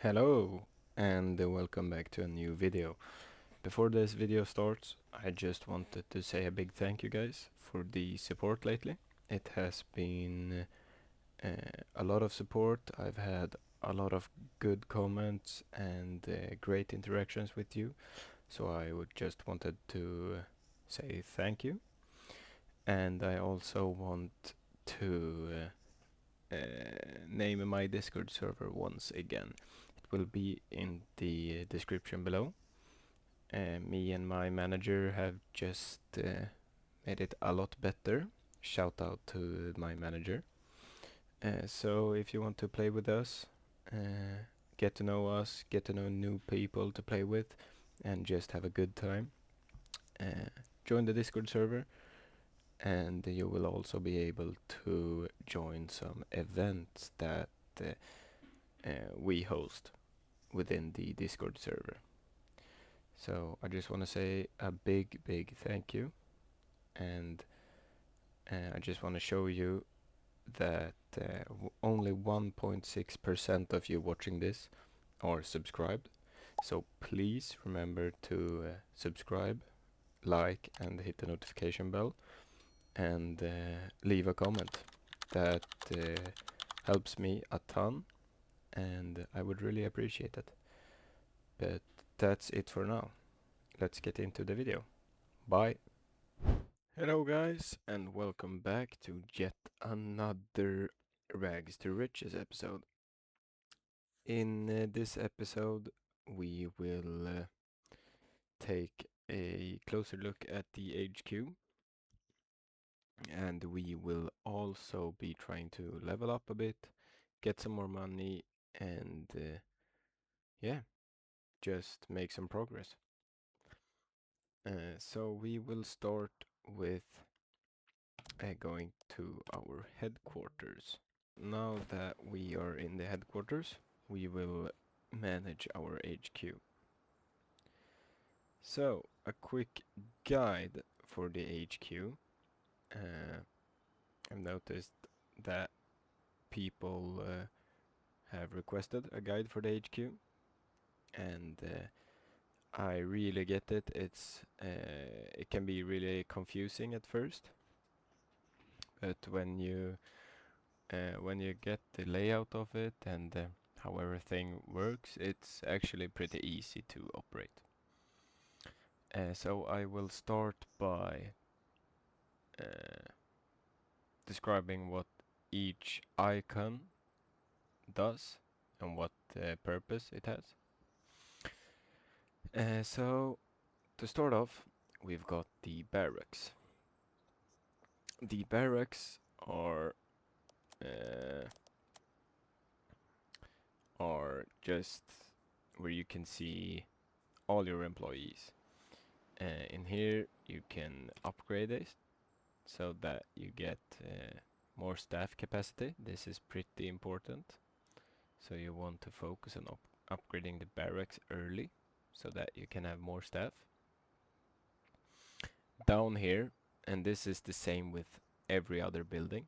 Hello and welcome back to a new video. Before this video starts, I just wanted to say a big thank you guys for the support lately. It has been a lot of support. I've had a lot of good comments and great interactions with you. So I would just wanted to say thank you. And I also want to name my Discord server once again. It will be in the description below. Me and my manager have just made it a lot better. Shout out to my manager. So if you want to play with us, get to know us, get to know new people to play with, and just have a good time, join the Discord server, and you will also be able to join some events that we host within the Discord server. So I just want to say a big thank you, and I just want to show you that only 1.6% of you watching this are subscribed. So please remember to subscribe, like, and hit the notification bell, and leave a comment. That helps me a ton, and I would really appreciate it. But that's it for now. Let's get into the video. Bye. Hello guys, and welcome back to yet another Rags to Riches episode. In this episode, we will take a closer look at the HQ, and we will also be trying to level up a bit, get some more money, and yeah, just make some progress. So we will start with going to our headquarters. Now that we are in the headquarters, we will manage our HQ. So, a quick guide for the HQ. I've noticed that people have requested a guide for the HQ, and I really get it. It can be really confusing at first, but when you get the layout of it and how everything works, it's actually pretty easy to operate. So I will start by describing what each icon does and what purpose it has. So to start off, we've got the barracks. The barracks uh, are just where you can see all your employees. In here you can upgrade it so that you get more staff capacity. This is pretty important. So you want to focus on upgrading the barracks early so that you can have more staff. Down here, and this is the same with every other building,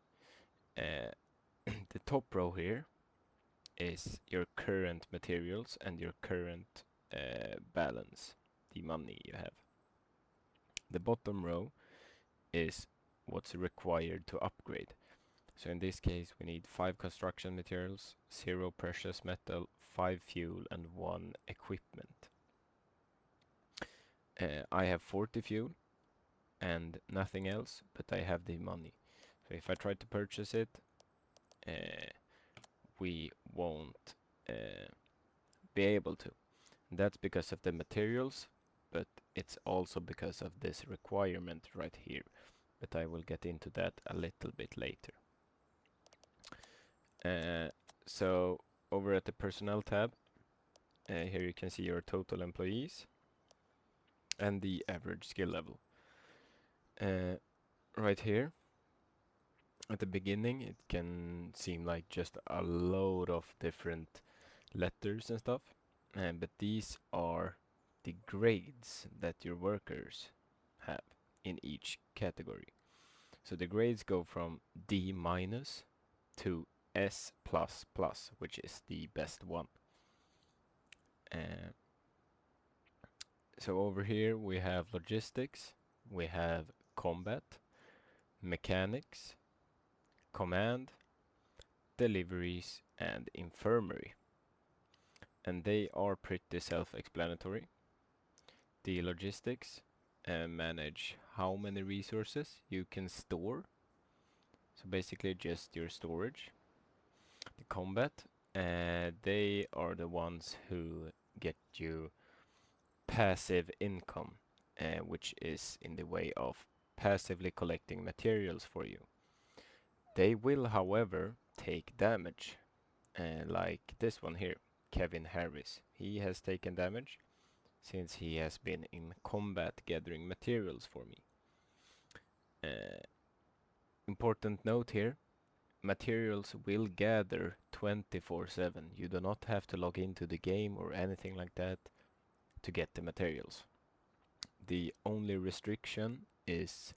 the top row here is your current materials and your current balance, the money you have. The bottom row is what's required to upgrade. So in this case, we need 5 construction materials, 0 precious metal, 5 fuel, and 1 equipment. I have 40 fuel and nothing else, but I have the money. So if I try to purchase it, we won't be able to. And that's because of the materials, but it's also because of this requirement right here. But I will get into that a little bit later. So over at the personnel tab, here you can see your total employees and the average skill level. Right here at the beginning, it can seem like just a load of different letters and stuff, but these are the grades that your workers have in each category. So the grades go from D minus to S plus plus, which is the best one. So over here we have logistics, we have combat, mechanics, command, deliveries, and infirmary. And they are pretty self-explanatory. The logistics manage how many resources you can store. So basically just your storage. The combat, they are the ones who get you passive income, which is in the way of passively collecting materials for you. They will, however, take damage, like this one here, Kevin Harris. He has taken damage since he has been in combat gathering materials for me. Important note here, materials will gather 24/7. You do not have to log into the game or anything like that to get the materials. The only restriction is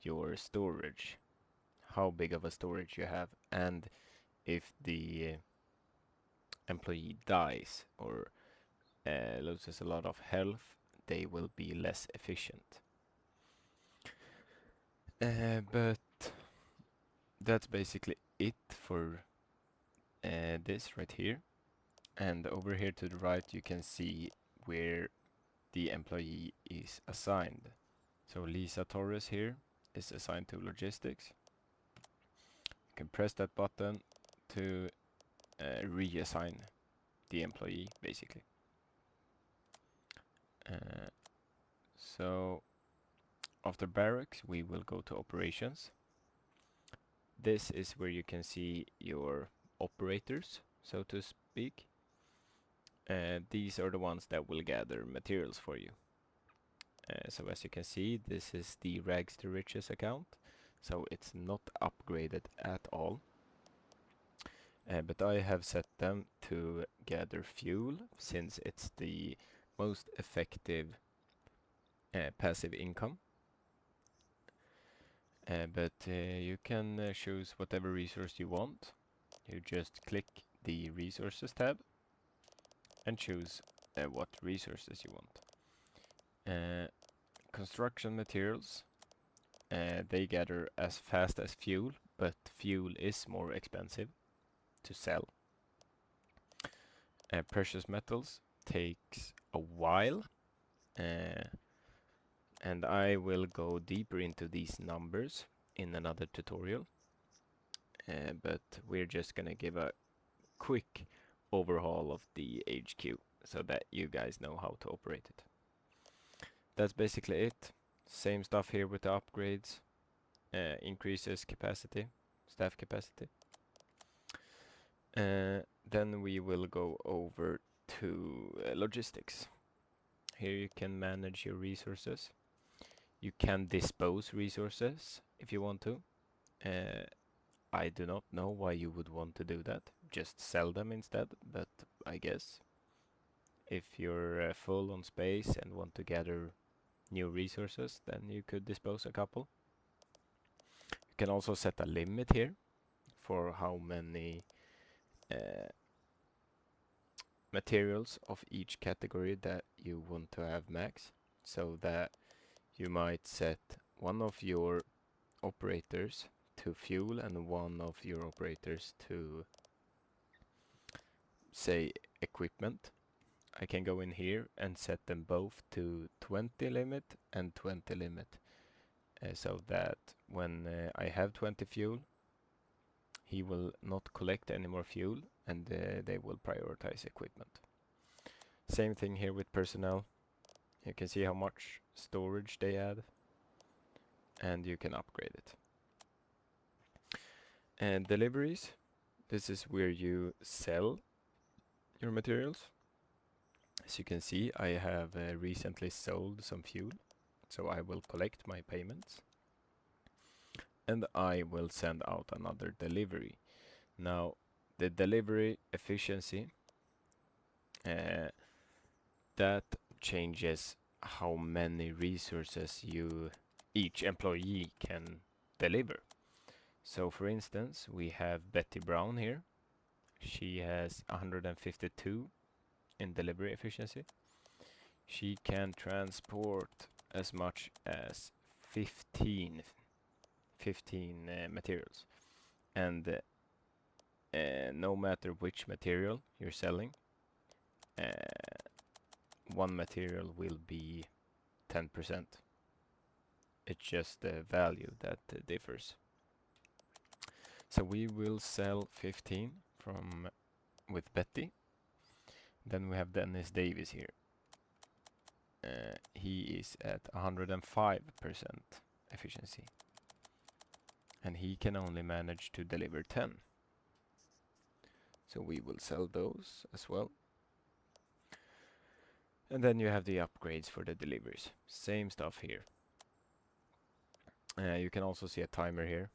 your storage, how big of a storage you have, and if the employee dies or loses a lot of health, they will be less efficient. But that's basically it for this right here. And over here to the right, you can see where the employee is assigned. So Lisa Torres here is assigned to logistics. You can press that button to reassign the employee, basically. So after barracks, we will go to operations. This is where you can see your operators, so to speak. These are the ones that will gather materials for you. So as you can see, this is the RAGS to riches account, so it's not upgraded at all. But I have set them to gather fuel, since it's the most effective passive income. But you can choose whatever resource you want. You just click the resources tab and choose what resources you want. Construction materials, they gather as fast as fuel, but fuel is more expensive to sell. Precious metals takes a while, and I will go deeper into these numbers in another tutorial. But we're just gonna give a quick overhaul of the HQ so that you guys know how to operate it. That's basically it. Same stuff here with the upgrades. Increases capacity, staff capacity. Then we will go over to logistics. Here you can manage your resources. You can dispose resources if you want to. I do not know why you would want to do that. Just sell them instead, but I guess if you're full on space and want to gather new resources, then you could dispose a couple. You can also set a limit here for how many materials of each category that you want to have max, so that you might set one of your operators to fuel and one of your operators to, say, equipment. I can go in here and set them both to 20 limit and 20 limit, so that when I have 20 fuel, he will not collect any more fuel, and they will prioritize equipment. Same thing here with personnel. You can see how much storage they add, and you can upgrade it. And deliveries, this is where you sell your materials. As you can see, I have recently sold some fuel, so I will collect my payments and I will send out another delivery. Now, the delivery efficiency, that changes how many resources each employee can deliver. So for instance, we have Betty Brown here. She has 152 in delivery efficiency. She can transport as much as 15 materials. And no matter which material you're selling, one material will be 10%. It's just the value that differs. So we will sell 15 from with Betty. Then we have Dennis Davis here. He is at 105% efficiency. And he can only manage to deliver 10. So we will sell those as well. And then you have the upgrades for the deliveries. Same stuff here. You can also see a timer here.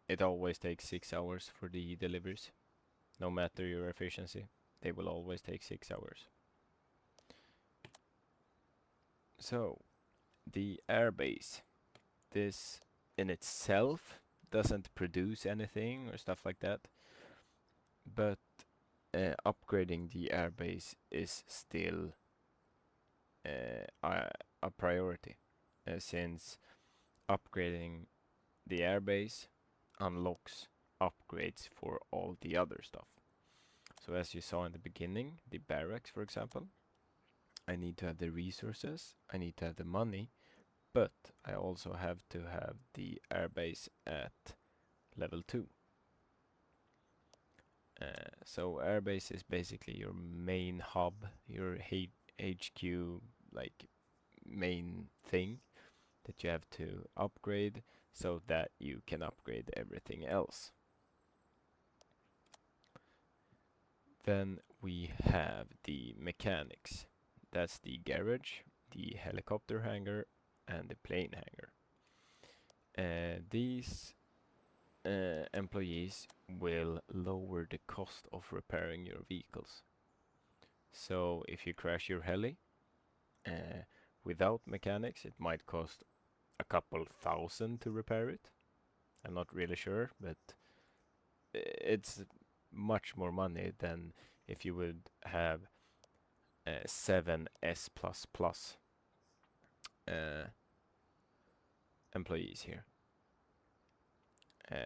It always takes 6 hours for the deliveries. No matter your efficiency, they will always take 6 hours. So, the airbase. This in itself doesn't produce anything or stuff like that. But upgrading the airbase is still a priority. Since upgrading the airbase unlocks upgrades for all the other stuff. So as you saw in the beginning, the barracks, for example, I need to have the resources, I need to have the money, but I also have to have the airbase at level 2. So airbase is basically your main hub, your HQ, like main thing that you have to upgrade so that you can upgrade everything else. Then we have the mechanics. That's the garage, the helicopter hangar, and the plane hangar. These employees will lower the cost of repairing your vehicles. So if you crash your heli, without mechanics, it might cost a couple thousand to repair it. I'm not really sure, but it's much more money than if you would have 7 S++ employees here.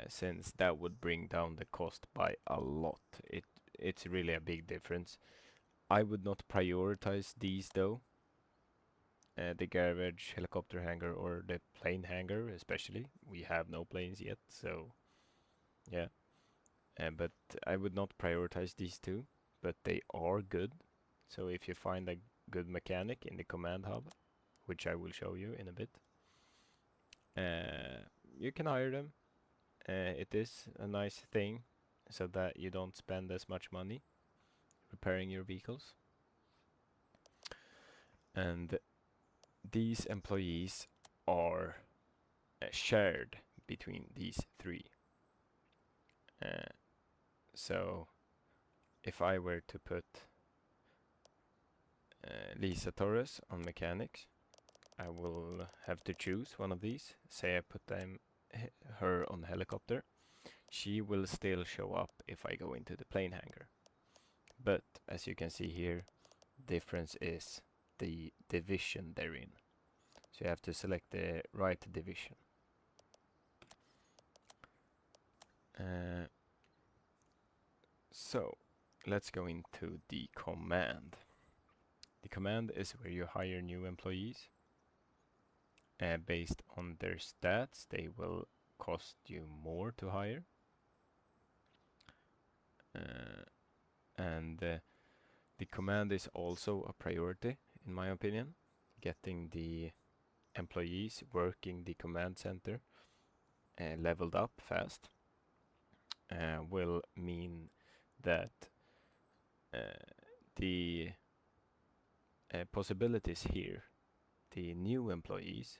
Since that would bring down the cost by a lot. It's really a big difference. I would not prioritize these though. The garage, helicopter hangar, or the plane hangar especially. We have no planes yet, so yeah. But I would not prioritize these two, but they are good. So if you find a good mechanic in the command hub, which I will show you in a bit, you can hire them. It is a nice thing so that you don't spend as much money repairing your vehicles. And these employees are shared between these three. So if I were to put Lisa Torres on mechanics, I will have to choose one of these. Say I put her on helicopter. She will still show up if I go into the plane hangar. But as you can see here, difference is the division they're in. So you have to select the right division. So let's go into the command. The command is where you hire new employees. Based on their stats, they will cost you more to hire. And the command is also a priority, in my opinion. Getting the employees working the command center leveled up fast will mean that the possibilities here, the new employees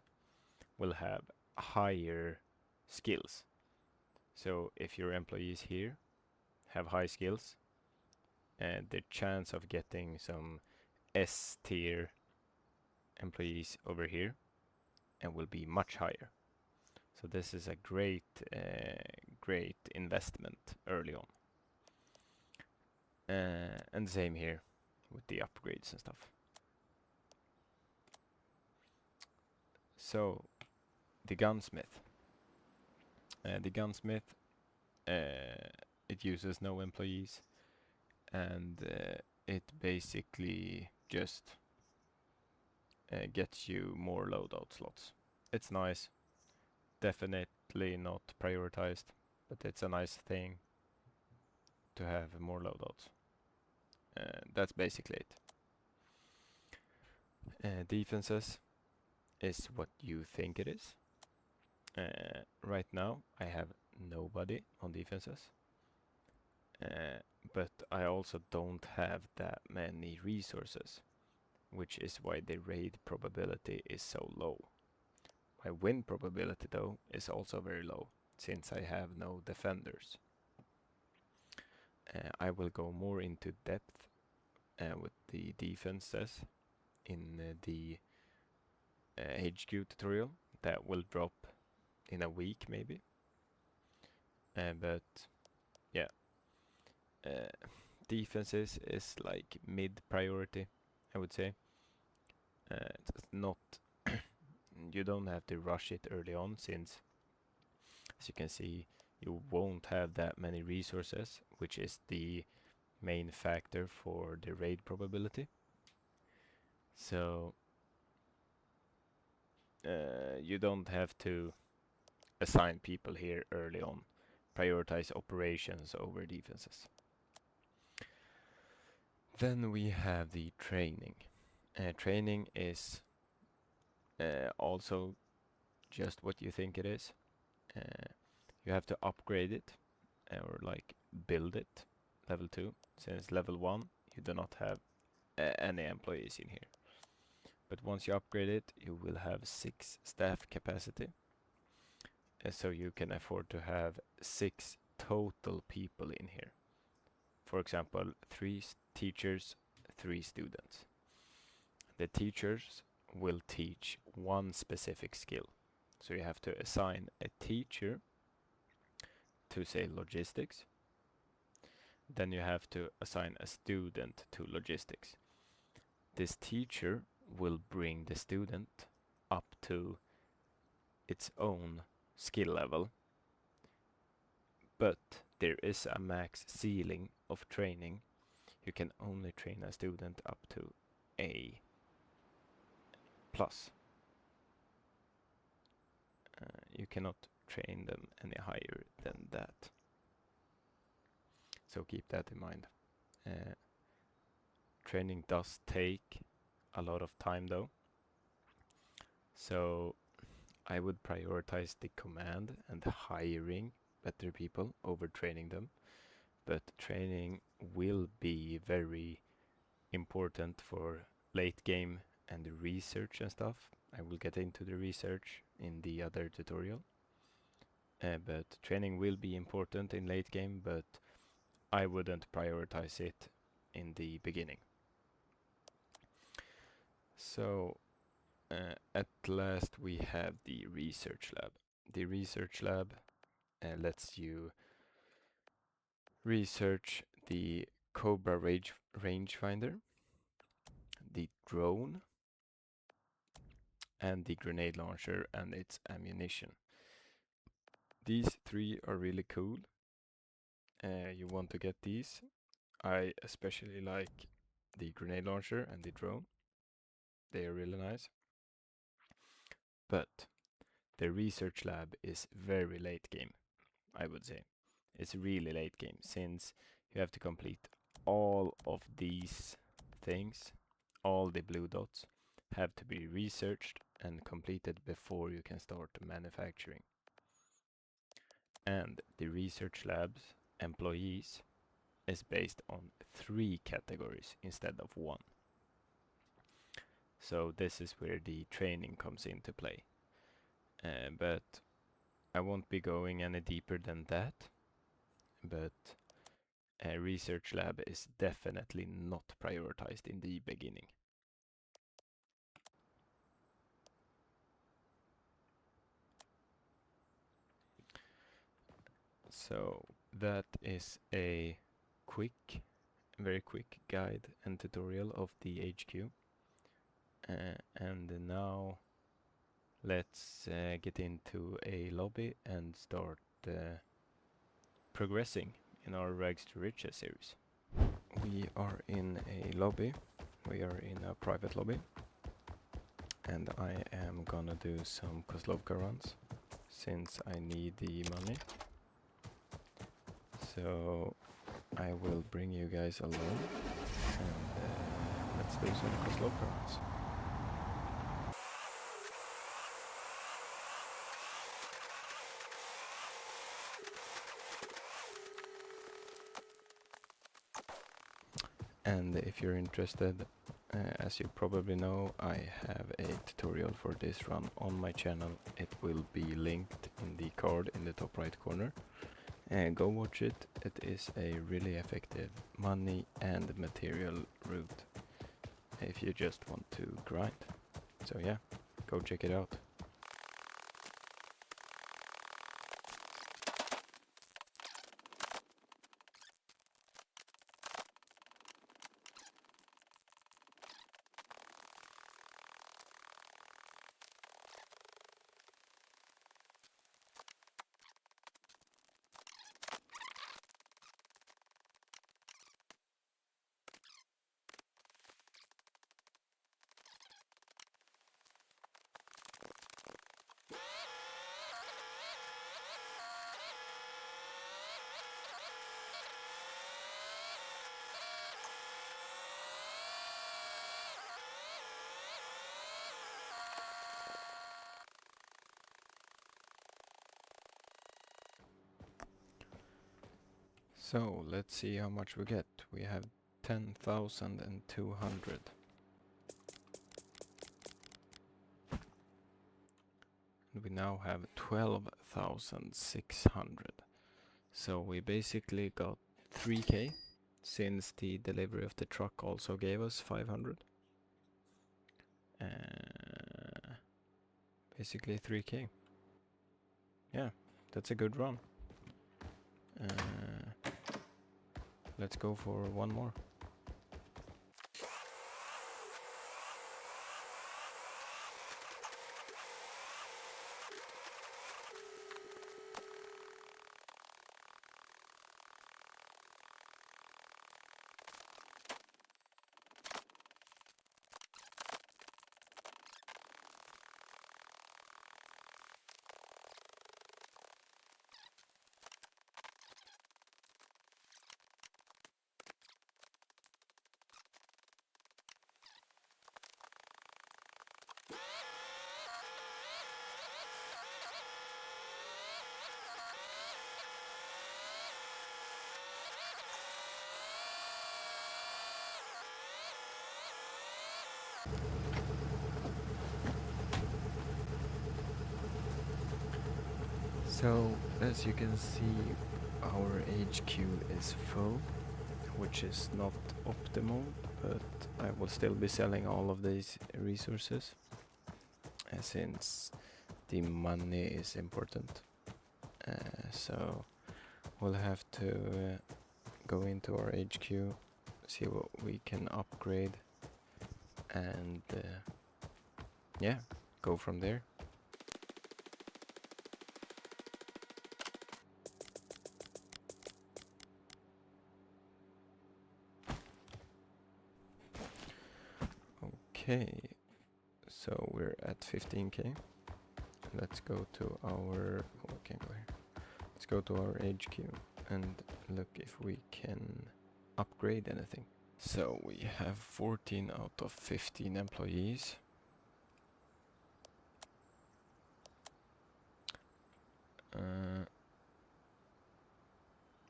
will have higher skills. So if your employees here have high skills, the chance of getting some S tier employees over here and will be much higher. So this is a great investment early on. And same here with the upgrades and stuff. So the gunsmith. The gunsmith, it uses no employees, and it basically just gets you more loadout slots. It's nice, definitely not prioritized, but it's a nice thing to have more loadouts. That's basically it. Defenses is what you think it is. Right now I have nobody on defenses, but I also don't have that many resources, which is why the raid probability is so low. My win probability though is also very low, since I have no defenders. I will go more into depth with the defenses in the HQ tutorial that will drop in a week maybe. But yeah, defenses is like mid priority, I would say. It's not you don't have to rush it early on, since as you can see you won't have that many resources, which is the main factor for the raid probability. So you don't have to assign people here early on. Prioritize operations over defenses. Then we have the training. Training is also just what you think it is. You have to upgrade it or like build it level 2, since level 1 you do not have any employees in here. But once you upgrade it, you will have 6 staff capacity. So you can afford to have 6 total people in here. For example, 3 teachers, 3 students. The teachers will teach one specific skill. So you have to assign a teacher to, say, logistics. Then you have to assign a student to logistics. This teacher will bring the student up to its own skill level, but there is a max ceiling of training. You can only train a student up to A plus. You cannot train them any higher than that. So keep that in mind. Training does take a lot of time though. So I would prioritize the command and hiring better people over training them. But training will be very important for late game and the research and stuff. I will get into the research in the other tutorial. But training will be important in late game, but I wouldn't prioritize it in the beginning. So at last we have the research lab. The research lab lets you research the Cobra rangefinder, the drone, and the grenade launcher and its ammunition. These 3 are really cool. You want to get these. I especially like the grenade launcher and the drone. They are really nice. But the research lab is very late game, I would say. It's really late game, since you have to complete all of these things. All the blue dots have to be researched and completed before you can start manufacturing. And the research lab's employees is based on 3 categories instead of 1. So this is where the training comes into play. But I won't be going any deeper than that. But a research lab is definitely not prioritized in the beginning. So that is a quick very quick guide and tutorial of the HQ. And now let's get into a lobby and start progressing in our Rags to Riches series. We are in a lobby. We are in a private lobby. And I am gonna do some Kozlovka runs since I need the money. So I will bring you guys along and let's do some Kozlovka runs. And if you're interested, as you probably know, I have a tutorial for this run on my channel. It will be linked in the card in the top right corner. Go watch it. It is a really effective money and material route if you just want to grind. So yeah, go check it out. So let's see how much we get. We have 10,200. And we now have 12,600. So we basically got 3k since the delivery of the truck also gave us 500. Basically 3k. Yeah, that's a good run. Let's go for one more. So, as you can see, our HQ is full, which is not optimal, but I will still be selling all of these resources, since the money is important. So, we'll have to go into our HQ, see what we can upgrade, and yeah, go from there. Okay, so we're at 15k. Let's go to our, oh, I can't go here. Let's go to our HQ and look if we can upgrade anything. So we have 14 out of 15 employees.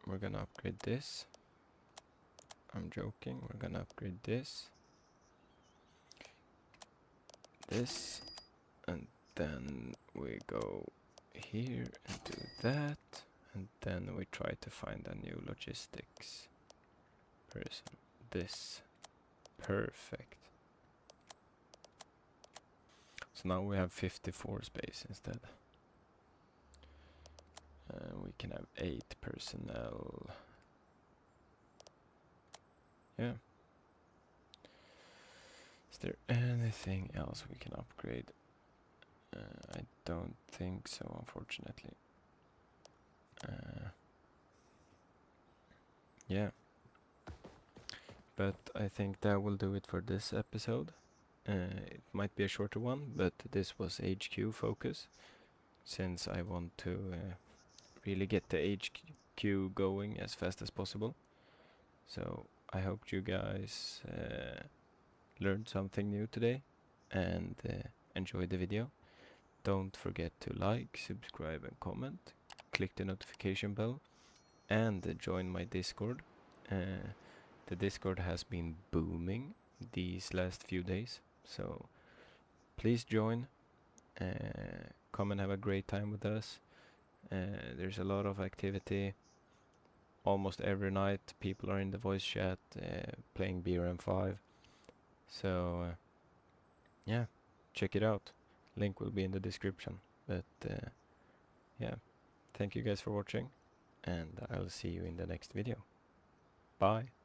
We're gonna upgrade this. I'm joking, we're gonna upgrade this. This, and then we go here and do that, and then we try to find a new logistics person. This, perfect. So now we have 54 space instead. We can have 8 personnel. yeah. Is there anything else we can upgrade? I don't think so, unfortunately. Yeah, but I think that will do it for this episode. It might be a shorter one, but this was HQ focus, since I want to really get the HQ going as fast as possible. So I hope you guys learned something new today and enjoyed the video. Don't forget to like, subscribe and comment. Click the notification bell and join my Discord. The Discord has been booming these last few days, so please join. Come and have a great time with us. There's a lot of activity. Almost every night people are in the voice chat playing BRM5. So yeah, check it out. Link will be in the description. But yeah, thank you guys for watching, and I'll see you in the next video. Bye.